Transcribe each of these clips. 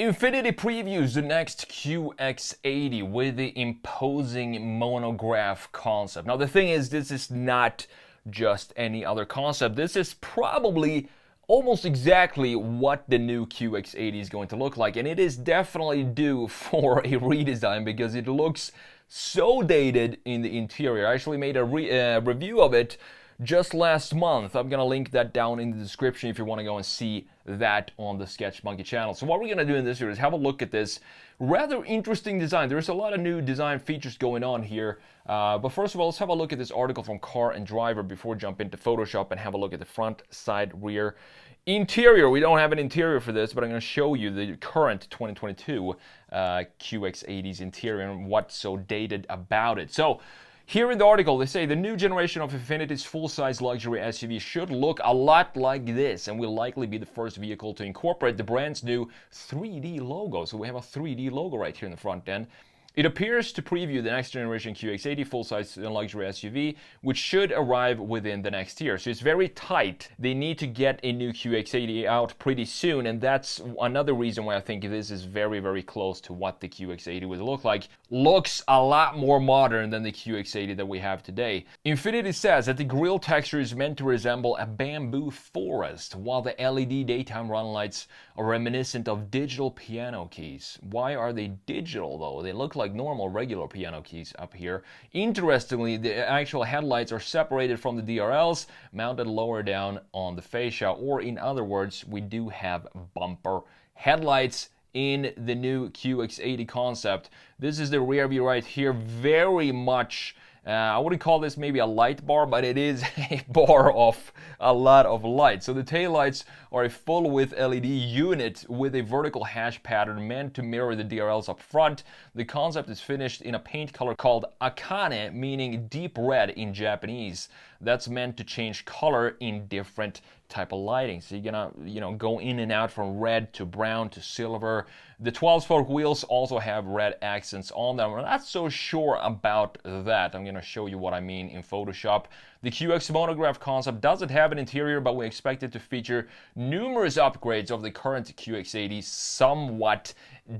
Infiniti previews the next QX80 with the imposing monograph concept. Now the thing is, this is not just any other concept. This is probably almost exactly what the new QX80 is going to look like, and it is definitely due for a redesign because it looks so dated in the interior. I actually made a review of it just last month. I'm gonna link that down in the description if you want to go and see that on the Sketch Monkey channel. So what we're gonna do in this video is have a look at this rather interesting design. There's a lot of new design features going on here, but first of all, let's have a look at this article from Car and Driver before we jump into Photoshop and have a look at the front, side, rear, interior. We don't have an interior for this, but I'm going to show you the current 2022 QX80's interior and what's so dated about it. So here in the article, they say the new generation of Infiniti's full-size luxury SUV should look a lot like this and will likely be the first vehicle to incorporate the brand's new 3D logo. So we have a 3D logo right here in the front end. It appears to preview the next generation QX80 full-size luxury SUV, which should arrive within the next year. So it's very tight. They need to get a new QX80 out pretty soon, and that's another reason why I think this is very, very close to what the QX80 would look like. Looks a lot more modern than the QX80 that we have today. Infiniti says that the grille texture is meant to resemble a bamboo forest, while the LED daytime run lights are reminiscent of digital piano keys. Why are they digital though? They look like normal regular piano keys up here. Interestingly, the actual headlights are separated from the DRLs, mounted lower down on the fascia, or in other words, we do have bumper headlights in the new QX80 concept. This is the rear view right here, very much I wouldn't call this maybe a light bar, but it is a bar of a lot of light. So the taillights are a full width LED unit with a vertical hash pattern meant to mirror the DRLs up front. The concept is finished in a paint color called Akane, meaning deep red in Japanese. That's meant to change color in different type of lighting. So you're gonna, go in and out from red to brown to silver. The 12-spoke wheels also have red accents on them. I'm not so sure about that. I'm gonna show you what I mean in Photoshop. The QX monograph concept doesn't have an interior, but we expect it to feature numerous upgrades of the current QX80's somewhat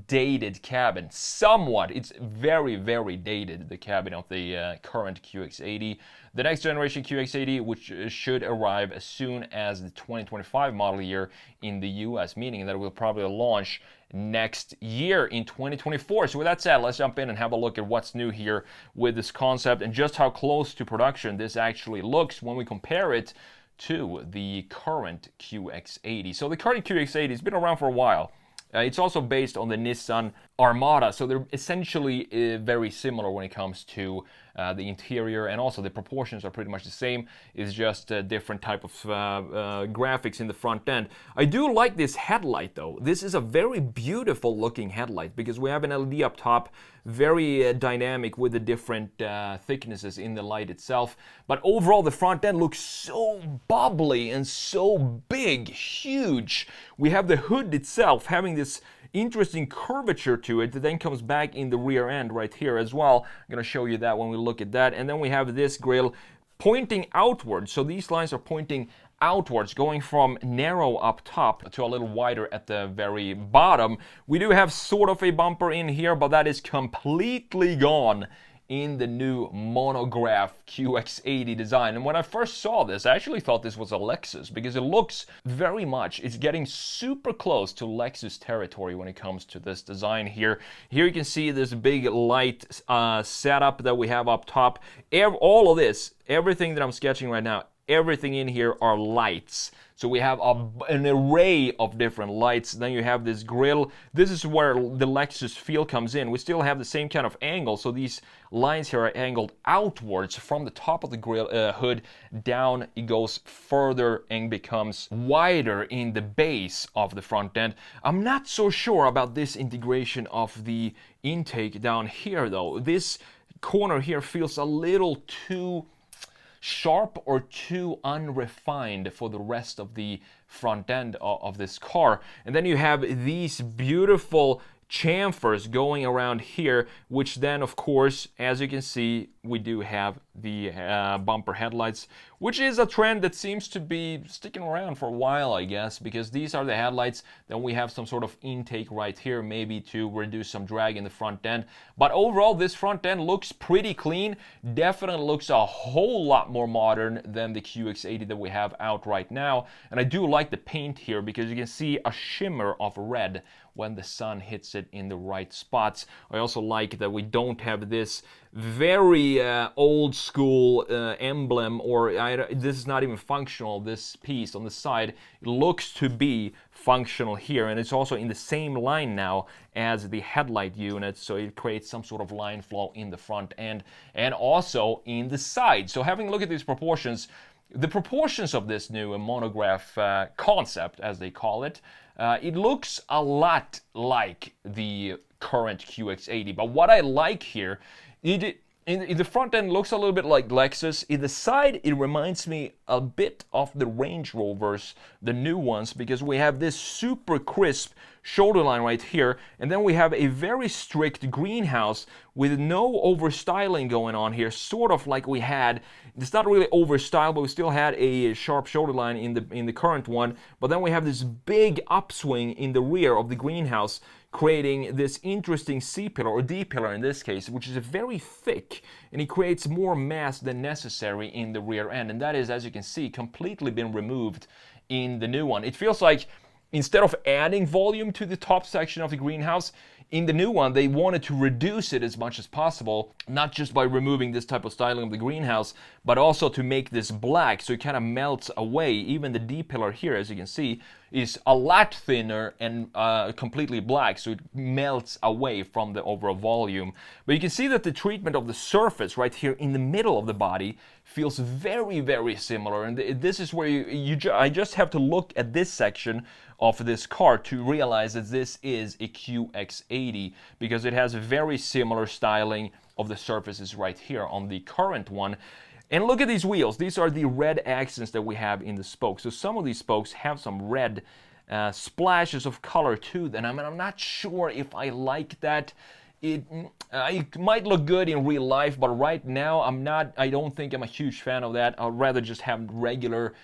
dated cabin. Somewhat. It's very, very dated, the cabin of the current QX80. The next generation QX80, which should arrive as soon as the 2025 model year in the US, meaning that it will probably launch next year in 2024. So with that said, let's jump in and have a look at what's new here with this concept and just how close to production this actually looks when we compare it to the current QX80. So the current QX80 has been around for a while. It's also based on the Nissan Armada, so they're essentially very similar when it comes to the interior, and also the proportions are pretty much the same. It's just a different type of graphics in the front end. I do like this headlight though. This is a very beautiful looking headlight because we have an LED up top, very dynamic with the different thicknesses in the light itself. But overall, the front end looks so bubbly and so big, huge. We have the hood itself having this interesting curvature to it that then comes back in the rear end right here as well. I'm going to show you that when we look at that. And then we have this grille pointing outwards. So these lines are pointing outwards, going from narrow up top to a little wider at the very bottom. We do have sort of a bumper in here, but that is completely gone in the new monograph QX80 design. And when I first saw this, I actually thought this was a Lexus because it looks very much, it's getting super close to Lexus territory when it comes to this design here. Here you can see this big light setup that we have up top. All of this, everything that I'm sketching right now, everything in here are lights. So we have an array of different lights. Then you have this grille. This is where the Lexus feel comes in. We still have the same kind of angle. So these lines here are angled outwards from the top of the grille hood down. It goes further and becomes wider in the base of the front end. I'm not so sure about this integration of the intake down here though. This corner here feels a little too sharp or too unrefined for the rest of the front end of this car. And then you have these beautiful chamfers going around here, which then of course, as you can see, we do have the bumper headlights, which is a trend that seems to be sticking around for a while, I guess, because these are the headlights. Then we have some sort of intake right here, maybe to reduce some drag in the front end. But overall, this front end looks pretty clean. Definitely looks a whole lot more modern than the QX80 that we have out right now. And I do like the paint here because you can see a shimmer of red when the sun hits it in the right spots. I also like that we don't have this very old school emblem, or this is not even functional. This piece on the side, it looks to be functional here, and it's also in the same line now as the headlight unit, so it creates some sort of line flow in the front end and also in the side. So having a look at these proportions, the proportions of this new monograph concept, as they call it, it looks a lot like the current QX80. But what I like here, in the front end looks a little bit like Lexus. In the side, it reminds me a bit of the Range Rovers, the new ones, because we have this super crisp shoulder line right here, and then we have a very strict greenhouse with no overstyling going on here, sort of like we had. It's not really overstyled, but we still had a sharp shoulder line in the current one. But then we have this big upswing in the rear of the greenhouse, creating this interesting C-pillar, or D-pillar in this case, which is very thick, and it creates more mass than necessary in the rear end. And that is, as you can see, completely been removed in the new one. It feels like instead of adding volume to the top section of the greenhouse, in the new one, they wanted to reduce it as much as possible, not just by removing this type of styling of the greenhouse, but also to make this black, so it kind of melts away. Even the D-pillar here, as you can see, is a lot thinner and completely black, so it melts away from the overall volume. But you can see that the treatment of the surface right here in the middle of the body feels very, very similar. And this is where I just have to look at this section of this car to realize that this is a QX80, because it has a very similar styling of the surfaces right here on the current one. And look at these wheels. These are the red accents that we have in the spokes. So some of these spokes have some red splashes of color to them. I mean, I'm not sure if I like that. It might look good in real life, but right now I don't think I'm a huge fan of that. I'd rather just have regular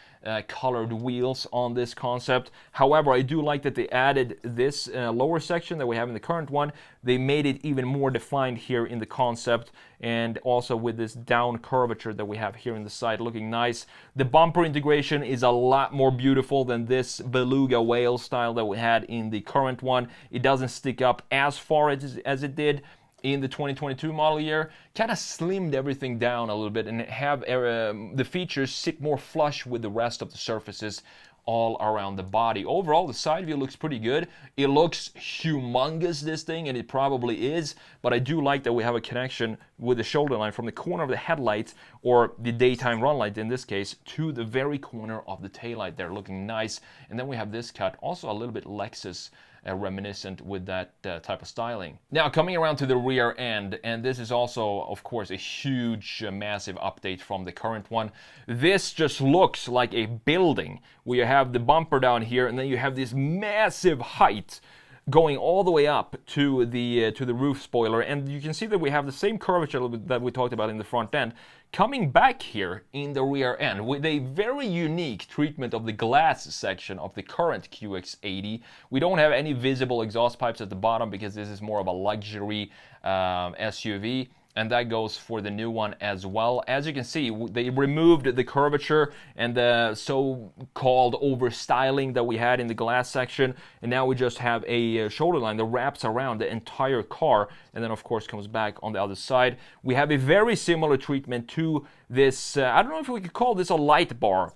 colored wheels on this concept. However, I do like that they added this lower section that we have in the current one. They made it even more defined here in the concept, and also with this down curvature that we have here in the side, looking nice. The bumper integration is a lot more beautiful than this beluga whale style that we had in the current one. It doesn't stick up as far as it did in the 2022 model year. Kind of slimmed everything down a little bit and have the features sit more flush with the rest of the surfaces all around the body. Overall, the side view looks pretty good. It looks humongous, this thing, and it probably is, but I do like that we have a connection with the shoulder line from the corner of the headlight, or the daytime run light in this case, to the very corner of the taillight there, looking nice. And then we have this cut, also a little bit Lexus reminiscent with that type of styling. Now coming around to the rear end, and this is also of course a huge massive update from the current one. This just looks like a building where you have the bumper down here, and then you have this massive height going all the way up to the roof spoiler, and you can see that we have the same curvature that we talked about in the front end coming back here in the rear end with a very unique treatment of the glass section of the current QX80. We don't have any visible exhaust pipes at the bottom because this is more of a luxury SUV. And that goes for the new one as well. As you can see, they removed the curvature and the so-called overstyling that we had in the glass section, and now we just have a shoulder line that wraps around the entire car, and then of course comes back on the other side. We have a very similar treatment to this, I don't know if we could call this a light bar.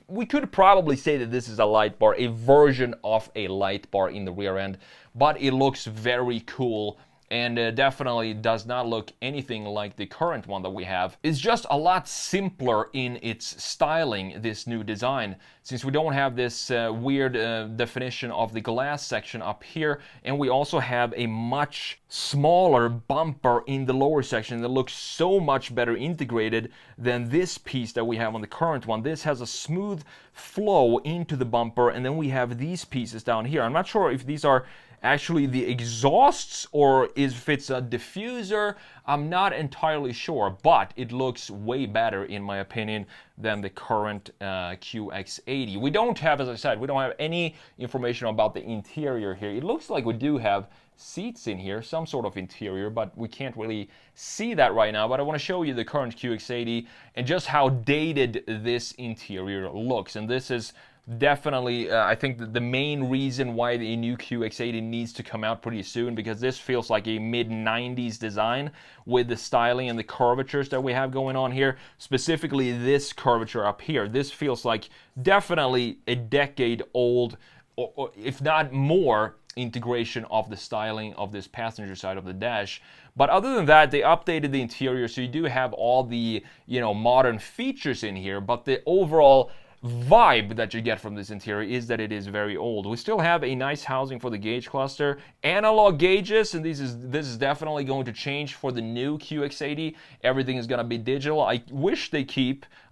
We could probably say that this is a light bar, a version of a light bar in the rear end, but it looks very cool. And definitely does not look anything like the current one that we have. It's just a lot simpler in its styling, this new design, since we don't have this weird definition of the glass section up here, and we also have a much smaller bumper in the lower section that looks so much better integrated than this piece that we have on the current one. This has a smooth flow into the bumper, and then we have these pieces down here. I'm not sure if these are actually the exhausts or if it's a diffuser. I'm not entirely sure, but it looks way better in my opinion than the current QX80. We don't have, as I said, we don't have any information about the interior here. It looks like we do have seats in here, some sort of interior, but we can't really see that right now. But I want to show you the current QX80 and just how dated this interior looks. And this is definitely, I think, the main reason why the new QX80 needs to come out pretty soon, because this feels like a mid-90s design with the styling and the curvatures that we have going on here. Specifically, this curvature up here. This feels like definitely a decade old, or if not more, integration of the styling of this passenger side of the dash. But other than that, they updated the interior, so you do have all the, modern features in here, but the overall vibe that you get from this interior is that it is very old. We still have a nice housing for the gauge cluster, analog gauges, and this is definitely going to change for the new QX80. Everything is going to be digital. I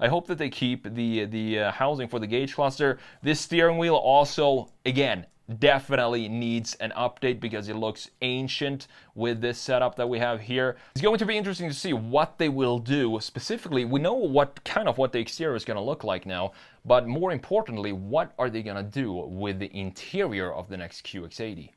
hope that they keep the housing for the gauge cluster. This steering wheel also, again, definitely needs an update because it looks ancient with this setup that we have here. It's going to be interesting to see what they will do. Specifically, we know what the exterior is going to look like now, but more importantly, what are they going to do with the interior of the next QX80?